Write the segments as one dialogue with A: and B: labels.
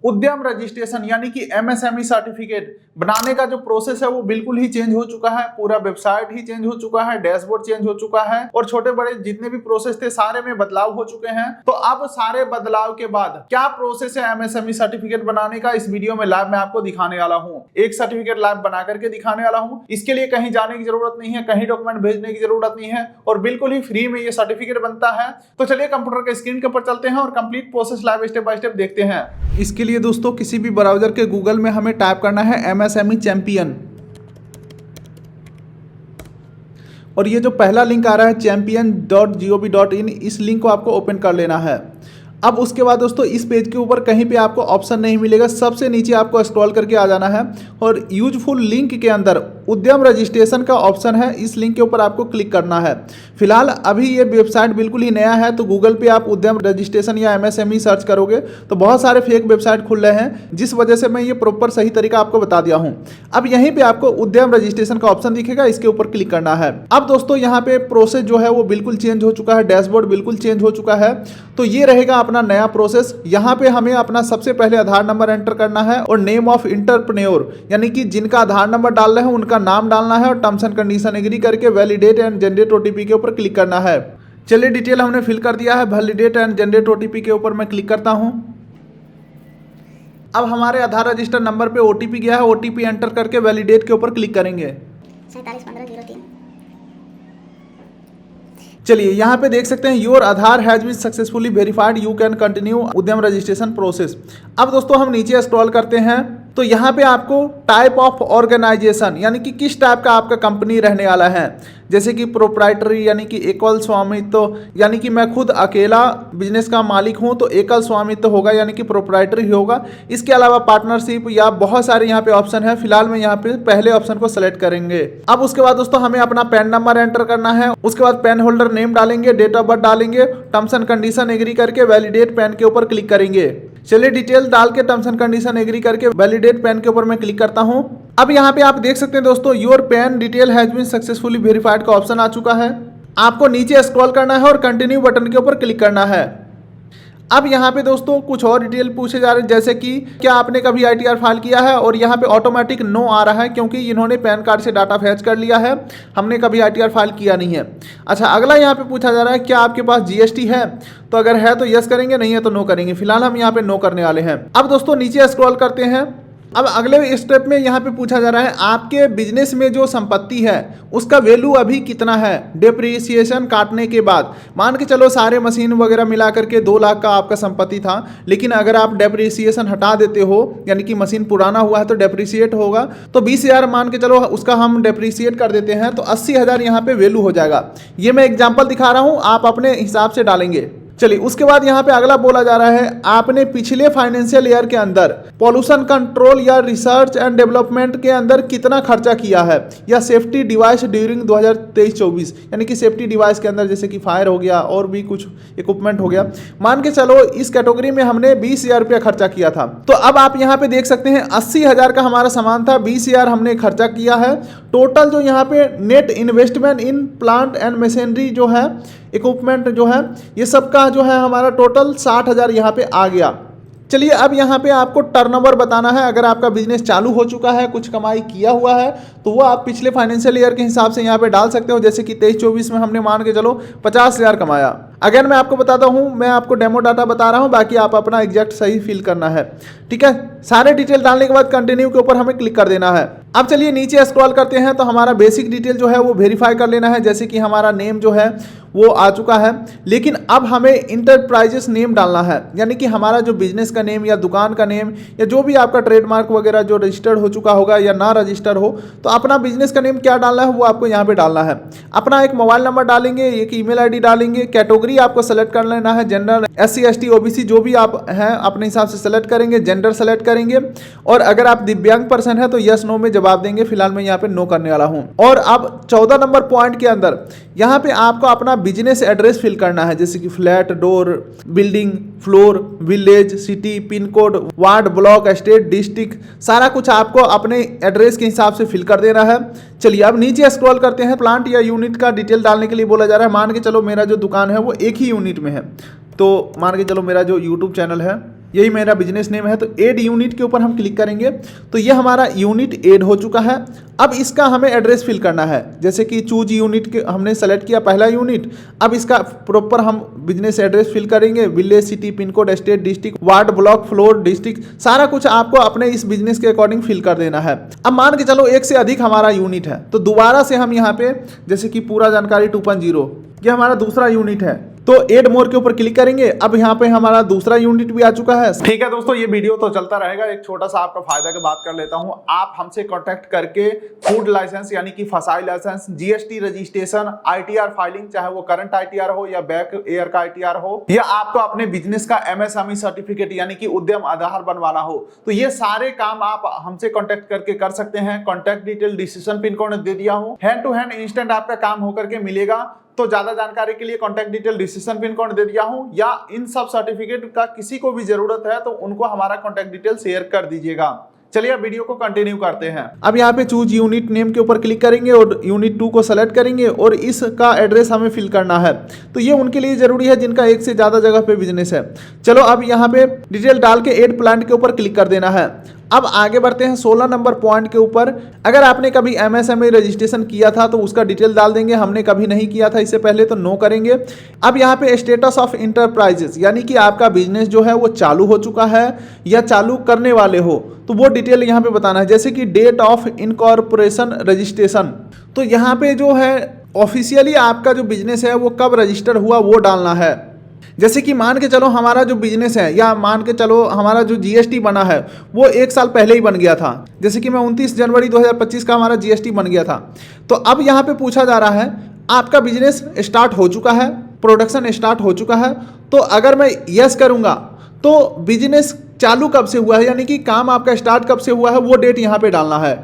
A: उद्यम रजिस्ट्रेशन यानी कि एमएसएमई सर्टिफिकेट बनाने का जो प्रोसेस है वो बिल्कुल ही चेंज हो चुका है। पूरा वेबसाइट ही चेंज हो चुका है, डैशबोर्ड चेंज हो चुका है और छोटे बड़े जितने भी प्रोसेस थे सारे में बदलाव हो चुके हैं। तो अब सारे बदलाव के बाद क्या प्रोसेस है एमएसएमई सर्टिफिकेट बनाने का, इस वीडियो में लाइव मैं आपको दिखाने वाला हूँ। एक सर्टिफिकेट लाइव बना करके दिखाने वाला हूँ। इसके लिए कहीं जाने की जरूरत नहीं है, कहीं डॉक्यूमेंट भेजने की जरूरत नहीं है और बिल्कुल ही फ्री में ये सर्टिफिकेट बनता है। तो चलिए कंप्यूटर के स्क्रीन के ऊपर चलते हैं और complete process live step by step देखते हैं। इसके लिए दोस्तों किसी भी ब्राउजर के गूगल में हमें टाइप करना है एमएसएमई चैंपियन और ये जो पहला लिंक आ रहा है champion.gov.in, इस लिंक को आपको ओपन कर लेना है। अब उसके बाद दोस्तों इस पेज के ऊपर कहीं पे आपको ऑप्शन नहीं मिलेगा, सबसे नीचे आपको स्क्रॉल करके आ जाना है और यूजफुल लिंक के अंदर उद्यम रजिस्ट्रेशन का ऑप्शन है, इस लिंक के ऊपर आपको क्लिक करना है। फिलहाल अभी ये वेबसाइट बिल्कुल ही नया है, तो गूगल पे आप उद्यम रजिस्ट्रेशन या एमएसएमई सर्च करोगे तो बहुत सारे फेक वेबसाइट खुल रहे हैं, जिस वजह से मैं ये प्रॉपर सही तरीका आपको बता दिया हूँ। अब यहीं पे आपको उद्यम रजिस्ट्रेशन का ऑप्शन दिखेगा, इसके ऊपर क्लिक करना है। अब दोस्तों यहाँ पे प्रोसेस जो है वो बिल्कुल चेंज हो चुका है, डैशबोर्ड बिल्कुल चेंज हो चुका है। तो ये रहेगा अपना नया प्रोसेस। यहाँ पे हमें अपना सबसे पहले आधार नंबर एंटर करना है और नेम ऑफ इंटरप्रेन्योर यानी कि जिनका आधार नंबर डाल रहे हैं उनका नाम डालना है और टर्म्स एंड कंडीशन एग्री करके वैलिडेट एंड जनरेट ओटीपी के ऊपर क्लिक करना है। चलिए डिटेल हमने फिल कर दिया है, वैलिडेट एंड जनरेट ओटीपी के ऊपर मैं क्लिक करता हूं। अब हमारे आधार रजिस्टर नंबर पे ओटीपी गया है, ओटीपी एंटर करके वैलिडेट के ऊपर क्लिक करेंगे।
B: 471503।
A: चलिए यहाँ पे देख सकते हैं your Aadhaar has been successfully verified, you can continue Udyam registration process. अब दोस्तों हम नीचे स्क्रॉल करते हैं तो यहाँ पे आपको टाइप ऑफ ऑर्गेनाइजेशन यानी कि किस टाइप का आपका कंपनी रहने वाला है, जैसे कि प्रोप्राइटरी यानी कि एकल स्वामित्व यानी कि मैं खुद अकेला बिजनेस का मालिक हूँ तो एकल स्वामित्व होगा यानी कि प्रोप्राइटरी होगा। इसके अलावा पार्टनरशिप या बहुत सारे यहाँ पे ऑप्शन है, फिलहाल मैं यहाँ पे पहले ऑप्शन को सेलेक्ट करेंगे। अब उसके बाद दोस्तों हमें अपना पैन नंबर एंटर करना है, उसके बाद पैन होल्डर नेम डालेंगे, डेट ऑफ बर्थ डालेंगे, टर्म्स एंड कंडीशन एग्री करके वैलिडेट पैन के ऊपर क्लिक करेंगे। चलिए डिटेल डाल के टर्म्स एंड कंडीशन एग्री करके वैलिडेट पैन के ऊपर मैं क्लिक करता हूं। अब यहाँ पे आप देख सकते हैं दोस्तों your PAN detail has been successfully verified का ऑप्शन आ चुका है। आपको नीचे स्क्रॉल करना है और कंटिन्यू बटन के ऊपर क्लिक करना है। अब यहाँ पे दोस्तों कुछ और डिटेल पूछे जा रहे हैं, जैसे कि क्या आपने कभी आईटीआर फाइल किया है, और यहाँ पे ऑटोमेटिक नो आ रहा है क्योंकि इन्होंने पैन कार्ड से डाटा फैच कर लिया है, हमने कभी आईटीआर फाइल किया नहीं है। अच्छा, अगला यहाँ पे पूछा जा रहा है क्या आपके पास जीएसटी है, तो अगर है तो यस करेंगे, नहीं है तो नो करेंगे। फिलहाल हम यहाँ पे नो करने वाले हैं। अब दोस्तों नीचे स्क्रॉल करते हैं। अब अगले स्टेप में यहाँ पे पूछा जा रहा है आपके बिजनेस में जो संपत्ति है उसका वैल्यू अभी कितना है डिप्रिसिएशन काटने के बाद। मान के चलो सारे मशीन वगैरह मिला करके 2 लाख का आपका संपत्ति था, लेकिन अगर आप डिप्रिसिएशन हटा देते हो यानी कि मशीन पुराना हुआ है तो डिप्रिसिएट होगा, तो 20,000 मान के चलो उसका हम डिप्रिसिएट कर देते हैं तो 80,000 यहाँ पे वैल्यू हो जाएगा। ये मैं एग्जाम्पल दिखा रहा हूँ, आप अपने हिसाब से डालेंगे। चलिए उसके बाद यहाँ पे अगला बोला जा रहा है आपने पिछले फाइनेंशियल ईयर के अंदर पॉल्यूशन कंट्रोल या रिसर्च एंड डेवलपमेंट के अंदर कितना खर्चा किया है, या सेफ्टी डिवाइस ड्यूरिंग 2023-24 यानी कि सेफ्टी डिवाइस के अंदर जैसे कि फायर हो गया और भी कुछ इक्विपमेंट हो गया। मान के चलो इस कैटेगरी में हमने 20,000 रुपया खर्चा किया था। तो अब आप यहाँ पे देख सकते हैं 80,000 का हमारा सामान था, 20,000 हमने खर्चा किया है। टोटल जो यहाँ पे net investment in plant and machinery जो है, इक्विपमेंट जो है, ये सब का जो है हमारा टोटल 60,000 यहाँ पे आ गया। चलिए अब यहाँ पे आपको टर्नओवर बताना है। अगर आपका बिजनेस चालू हो चुका है, कुछ कमाई किया हुआ है, तो वो आप पिछले फाइनेंशियल ईयर के हिसाब से यहाँ पे डाल सकते हो। जैसे कि 23-24 में हमने मान के चलो 50,000 कमाया। अगेन मैं आपको बताता हूँ, मैं आपको डेमो डाटा बता रहा हूँ, बाकी आप अपना एग्जैक्ट सही फिल करना है, ठीक है। सारे डिटेल डालने के बाद कंटिन्यू के ऊपर हमें क्लिक कर देना है। अब चलिए नीचे स्क्रॉल करते हैं तो हमारा बेसिक डिटेल जो है वो वेरीफाई कर लेना है। जैसे कि हमारा नेम जो है वो आ चुका है, लेकिन अब हमें इंटरप्राइजेस नेम डालना है, यानी कि हमारा जो बिजनेस का नेम या दुकान का नेम या जो भी आपका ट्रेडमार्क वगैरह जो रजिस्टर्ड हो चुका होगा या ना रजिस्टर हो, तो अपना बिजनेस का नेम क्या डालना है वो आपको यहाँ पे डालना है। अपना एक मोबाइल नंबर डालेंगे, एक ईमेल आईडी डालेंगे, कैटेगरी आपको सेलेक्ट कर लेना है, जनरल, SC ST OBC जो भी आप हैं अपने हिसाब से सेलेक्ट करेंगे, जेंडर सेलेक्ट करेंगे, और अगर आप दिव्यांग पर्सन है तो यस नो में जवाब देंगे। फिलहाल मैं यहाँ पे नो करने वाला हूँ। और अब 14 नंबर पॉइंट के अंदर यहाँ पे आपको अपना बिजनेस एड्रेस फिल करना है, जैसे कि flat, door, building, floor, village, city, pin code, ward, block, state, district, सारा कुछ आपको अपने एड्रेस के हिसाब से फिल कर देना है। चलिए अब नीचे स्क्रॉल करते हैं। प्लांट या यूनिट का डिटेल डालने के लिए बोला जा रहा है। मान के चलो मेरा जो दुकान है वो एक ही यूनिट में है, तो मान के चलो मेरा जो यूट्यूब चैनल है यही मेरा बिजनेस नेम है। तो ऐड यूनिट के ऊपर हम क्लिक करेंगे तो ये हमारा यूनिट ऐड हो चुका है। अब इसका हमें एड्रेस फिल करना है, जैसे कि चूज यूनिट के हमने सेलेक्ट किया पहला यूनिट। अब इसका प्रॉपर हम बिजनेस एड्रेस फिल करेंगे, village, city, pin code, state, district, ward, block, floor, district, सारा कुछ आपको अपने इस बिजनेस के अकॉर्डिंग फिल कर देना है। अब मान के चलो एक से अधिक हमारा यूनिट है, तो दोबारा से हम यहाँ पे जैसे कि पूरा जानकारी 2.0 ये हमारा दूसरा यूनिट है, तो ऐड मोर के ऊपर क्लिक करेंगे। अब यहाँ पे हमारा दूसरा यूनिट भी आ चुका है। ठीक है दोस्तों, ये वीडियो तो चलता रहेगा, एक छोटा सा आपका फायदा की बात कर लेता हूँ। आप हमसे कांटेक्ट करके फूड लाइसेंस यानी कि FSSAI licence, GST registration, ITR filing, चाहे वो करंट आईटीआर हो या बैक ईयर का आईटीआर हो, या आपको अपने बिजनेस का एमएसएमई सर्टिफिकेट यानी कि उद्यम आधार बनवाना हो, तो ये सारे काम आप हमसे कांटेक्ट करके कर सकते हैं। Contact detail description pin code दे दिया हूँ, हैंड टू हैंड इंस्टेंट आपका काम होकर के मिलेगा। तो ज्यादा जानकारी के लिए contact detail description pin code दे दिया हूं, या इन सब सर्टिफिकेट का किसी को भी जरूरत है तो उनको हमारा कांटेक्ट डिटेल शेयर कर दीजिएगा। चलिए अब वीडियो को कंटिन्यू करते हैं। अब यहाँ पे चूज यूनिट नेम के ऊपर क्लिक करेंगे और यूनिट 2 को सेलेक्ट करेंगे और इसका एड्रेस हमें फिल करना है। तो ये उनके लिए जरूरी है जिनका एक से ज्यादा जगह पे बिजनेस है। चलो अब यहाँ पे डिटेल डाल के ऐड प्लांट के ऊपर क्लिक कर देना है। अब आगे बढ़ते हैं 16 नंबर पॉइंट के ऊपर। अगर आपने कभी एमएसएमई रजिस्ट्रेशन किया था तो उसका डिटेल डाल देंगे, हमने कभी नहीं किया था इससे पहले तो नो करेंगे। अब यहाँ पे स्टेटस ऑफ इंटरप्राइजेस यानी कि आपका बिजनेस जो है वो चालू हो चुका है या चालू करने वाले हो, तो वो डिटेल यहाँ पे बताना है, जैसे कि डेट ऑफ इनकॉर्पोरेशन रजिस्ट्रेशन। तो यहाँ पे जो है ऑफिशियली आपका जो बिजनेस है वो कब रजिस्टर हुआ वो डालना है। जैसे कि मान के चलो हमारा जो बिजनेस है, या मान के चलो हमारा जो जीएसटी बना है वो 1 साल पहले ही बन गया था, जैसे कि मैं 29 जनवरी 2025 का हमारा जीएसटी बन गया था। तो अब यहाँ पे पूछा जा रहा है आपका बिजनेस स्टार्ट हो चुका है, प्रोडक्शन स्टार्ट हो चुका है, तो अगर मैं यस करूँगा तो बिजनेस चालू कब से हुआ है, यानी कि काम आपका स्टार्ट कब से हुआ है वो डेट यहाँ पे डालना है।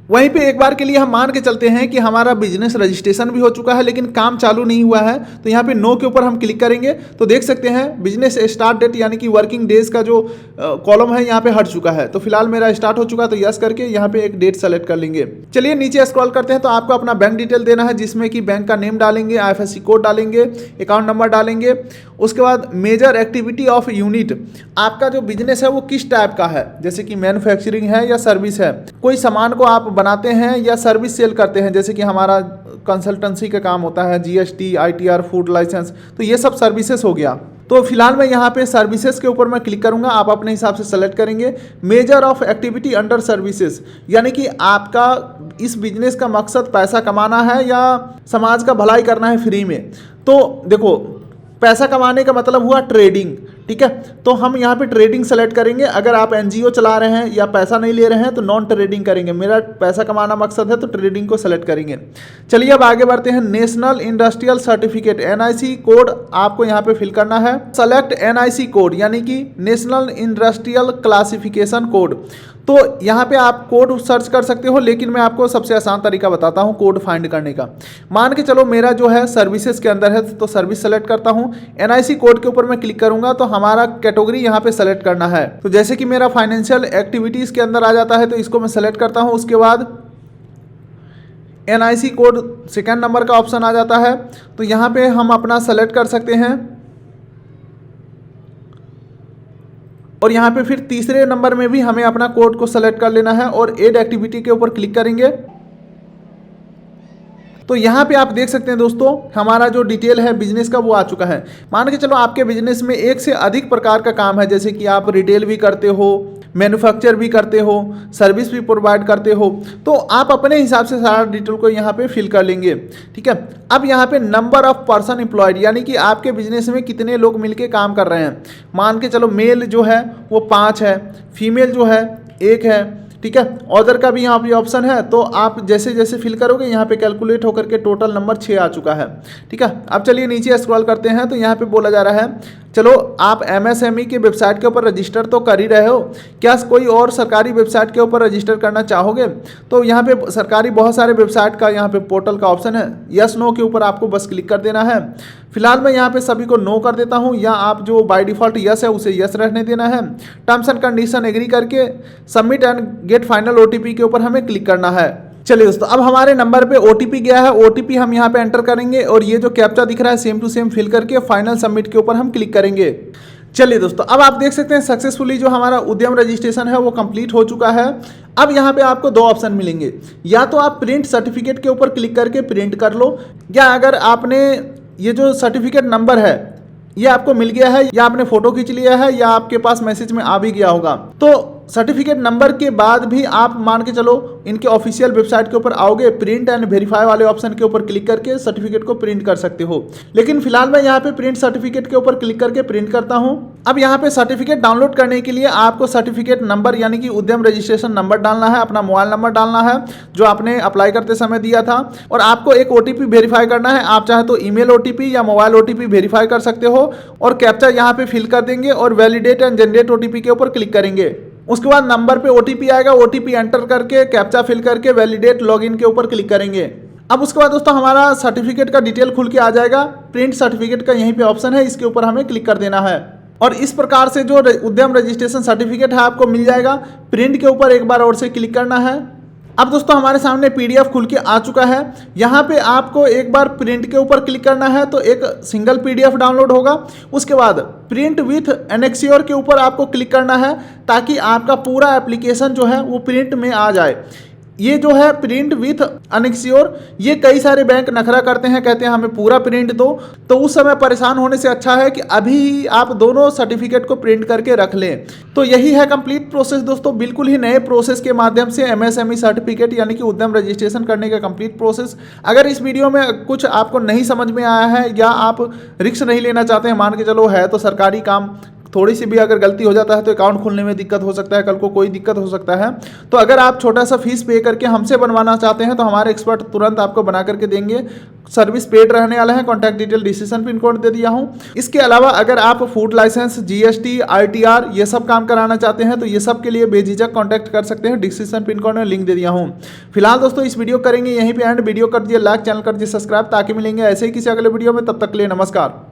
A: वहीं पे एक बार के लिए हम मान के चलते हैं कि हमारा बिजनेस रजिस्ट्रेशन भी हो चुका है लेकिन काम चालू नहीं हुआ है, तो यहाँ पे नो के ऊपर हम क्लिक करेंगे तो देख सकते हैं बिजनेस स्टार्ट डेट यानी कि वर्किंग डेज का जो कॉलम है यहाँ पे हट चुका है। तो फिलहाल मेरा स्टार्ट हो चुका है, तो यस करके यहाँ पे एक डेट सेलेक्ट कर लेंगे। चलिए नीचे स्क्रॉल करते हैं, तो आपको अपना बैंक डिटेल देना है, जिसमें कि बैंक का नेम डालेंगे, IFSC कोड डालेंगे, अकाउंट नंबर डालेंगे। उसके बाद मेजर एक्टिविटी ऑफ यूनिट, आपका जो बिजनेस है वो किस टाइप का है, जैसे कि मैन्युफैक्चरिंग है या सर्विस है, कोई सामान को आप बनाते हैं या सर्विस सेल करते हैं, जैसे कि हमारा कंसल्टेंसी का काम होता है, जीएसटी, आईटीआर, फूड लाइसेंस, तो ये सब सर्विसेज हो गया। तो फिलहाल मैं यहाँ पे सर्विसेज के ऊपर मैं क्लिक करूंगा, आप अपने हिसाब से सेलेक्ट करेंगे। Measure of activity under services, यानी कि आपका इस बिजनेस का मकसद पैसा कमाना है या समाज का भलाई करना है फ्री में। तो देखो पैसा कमाने का मतलब हुआ ट्रेडिंग, ठीक है, तो हम यहाँ पे ट्रेडिंग सेलेक्ट करेंगे। अगर आप एनजीओ चला रहे हैं या पैसा नहीं ले रहे हैं तो नॉन ट्रेडिंग करेंगे। मेरा पैसा कमाना मकसद है तो ट्रेडिंग को सेलेक्ट करेंगे। चलिए अब आगे बढ़ते हैं। National industrial certificate NIC code आपको यहाँ पे फिल करना है। सेलेक्ट एनआईसी कोड यानी कि नेशनल इंडस्ट्रियल क्लासिफिकेशन कोड। तो यहाँ पे आप कोड सर्च कर सकते हो, लेकिन मैं आपको सबसे आसान तरीका बताता हूँ कोड फाइंड करने का। मान के चलो मेरा जो है सर्विसेज के अंदर है तो सर्विस सेलेक्ट करता हूँ। एनआईसी कोड के ऊपर मैं क्लिक करूंगा तो हमारा कैटेगरी यहाँ पे सेलेक्ट करना है। तो जैसे कि मेरा फाइनेंशियल एक्टिविटीज के अंदर आ जाता है तो इसको मैं सेलेक्ट करता हूँ। उसके बाद एनआईसी कोड सेकंड नंबर का ऑप्शन आ जाता है, तो यहाँ पे हम अपना सेलेक्ट कर सकते हैं। और यहाँ पे फिर तीसरे नंबर में भी हमें अपना कोड को सेलेक्ट कर लेना है और ऐड एक्टिविटी के ऊपर क्लिक करेंगे। तो यहाँ पे आप देख सकते हैं दोस्तों हमारा जो डिटेल है बिजनेस का वो आ चुका है। मान के चलो आपके बिजनेस में एक से अधिक प्रकार का काम है, जैसे कि आप रिटेल भी करते हो, मैन्युफैक्चर भी करते हो, सर्विस भी प्रोवाइड करते हो, तो आप अपने हिसाब से सारा डिटेल को यहाँ पे फिल कर लेंगे। ठीक है, अब यहाँ पे नंबर ऑफ पर्सन एम्प्लॉयड यानी कि आपके बिजनेस में कितने लोग मिलके काम कर रहे हैं। मान के चलो मेल जो है वो 5 है, फीमेल जो है 1 है। ठीक है, ऑर्डर का भी यहाँ पे ऑप्शन है, तो आप जैसे जैसे फिल करोगे यहाँ पे कैलकुलेट होकर के टोटल नंबर 6 आ चुका है। ठीक है, अब चलिए नीचे स्क्रॉल करते हैं तो यहाँ पे बोला जा रहा है चलो आप एमएसएमई के वेबसाइट के ऊपर रजिस्टर तो कर ही रहे हो, क्या कोई और सरकारी वेबसाइट के ऊपर रजिस्टर करना चाहोगे। तो यहाँ पे सरकारी बहुत सारे वेबसाइट का यहाँ पे पोर्टल का ऑप्शन है, यस नो के ऊपर आपको बस क्लिक कर देना है। फिलहाल मैं यहाँ पे सभी को नो कर देता हूँ, या आप जो बाय डिफॉल्ट यस है उसे यस रहने देना है। टर्म्स एंड कंडीशन एग्री करके submit and get final OTP के ऊपर हमें क्लिक करना है। चलिए दोस्तों, अब हमारे नंबर पे ओटीपी गया है, ओटीपी हम यहाँ पे एंटर करेंगे और ये जो कैप्चा दिख रहा है सेम टू सेम फिल करके फाइनल सबमिट के ऊपर हम क्लिक करेंगे। चलिए दोस्तों, अब आप देख सकते हैं सक्सेसफुली जो हमारा उद्यम रजिस्ट्रेशन है वो कंप्लीट हो चुका है। अब यहाँ पे आपको दो ऑप्शन मिलेंगे, या तो आप प्रिंट सर्टिफिकेट के ऊपर क्लिक करके प्रिंट कर लो, या अगर आपने ये जो सर्टिफिकेट नंबर है ये आपको मिल गया है, या आपने फोटो खींच लिया है, या आपके पास मैसेज में आ भी गया होगा, तो सर्टिफिकेट नंबर के बाद भी आप मान के चलो इनके ऑफिशियल वेबसाइट के ऊपर आओगे, प्रिंट एंड वेरीफाई वाले ऑप्शन के ऊपर क्लिक करके सर्टिफिकेट को प्रिंट कर सकते हो। लेकिन फिलहाल मैं यहाँ पे प्रिंट सर्टिफिकेट के ऊपर क्लिक करके प्रिंट करता हूँ। अब यहाँ पे सर्टिफिकेट डाउनलोड करने के लिए आपको सर्टिफिकेट नंबर यानी कि उद्यम रजिस्ट्रेशन नंबर डालना है, अपना मोबाइल नंबर डालना है जो आपने अप्लाई करते समय दिया था, और आपको एक OTP वेरीफाई करना है। आप चाहे तो ईमेल OTP या मोबाइल OTP वेरीफाई कर सकते हो, और कैप्चा यहाँ पे फिल कर देंगे और वैलिडेट एंड जनरेट OTP के ऊपर क्लिक करेंगे। उसके बाद नंबर पे OTP आएगा, OTP एंटर करके कैप्चा फिल करके वैलिडेट लॉगिन के ऊपर क्लिक करेंगे। अब उसके बाद दोस्तों हमारा सर्टिफिकेट का डिटेल खुल के आ जाएगा। प्रिंट सर्टिफिकेट का यहीं पे ऑप्शन है, इसके ऊपर हमें क्लिक कर देना है, और इस प्रकार से जो उद्यम रजिस्ट्रेशन सर्टिफिकेट है आपको मिल जाएगा। प्रिंट के ऊपर एक बार और से क्लिक करना है। अब दोस्तों हमारे सामने PDF खुल के आ चुका है। यहाँ पे आपको एक बार प्रिंट के ऊपर क्लिक करना है तो एक सिंगल PDF डाउनलोड होगा। उसके बाद प्रिंट विथ एनेक्सियोर के ऊपर आपको क्लिक करना है ताकि आपका पूरा एप्लीकेशन जो है वो प्रिंट में आ जाए। ये जो है प्रिंट विथ अनेक्सियोर, ये कई सारे बैंक नखरा करते हैं, कहते हैं हमें पूरा प्रिंट दो, तो उस समय परेशान होने से अच्छा है कि अभी आप दोनों सर्टिफिकेट को प्रिंट करके रख लें। तो यही है कंप्लीट प्रोसेस दोस्तों, बिल्कुल ही नए प्रोसेस के माध्यम से MSME सर्टिफिकेट यानी कि उद्यम रजिस्ट्रेशन करने का कंप्लीट प्रोसेस। अगर इस वीडियो में कुछ आपको नहीं समझ में आया है या आप रिस्क नहीं लेना चाहते हैं, मान के चलो है तो सरकारी काम, थोड़ी सी भी अगर गलती हो जाता है तो अकाउंट खोलने में दिक्कत हो सकता है, कल को कोई दिक्कत हो सकता है, तो अगर आप छोटा सा फीस पे करके हमसे बनवाना चाहते हैं तो हमारे एक्सपर्ट तुरंत आपको बना करके देंगे। सर्विस पेड रहने वाला है। Contact detail description pin code दे दिया हूँ। इसके अलावा अगर आप फूड लाइसेंस, GST, ITR ये सब काम कराना चाहते हैं तो ये सब के लिए बेझिझक कॉन्टैक्ट कर सकते हैं। डिस्क्रिप्शन पिन कोड में लिंक दे दिया हूँ। फिलहाल दोस्तों इस वीडियो करेंगे यहीं पे एंड। वीडियो कर दिए लाइक, चैनल कर दिए सब्सक्राइब, ताकि मिलेंगे ऐसे ही किसी अगले वीडियो में। तब तक के लिए नमस्कार।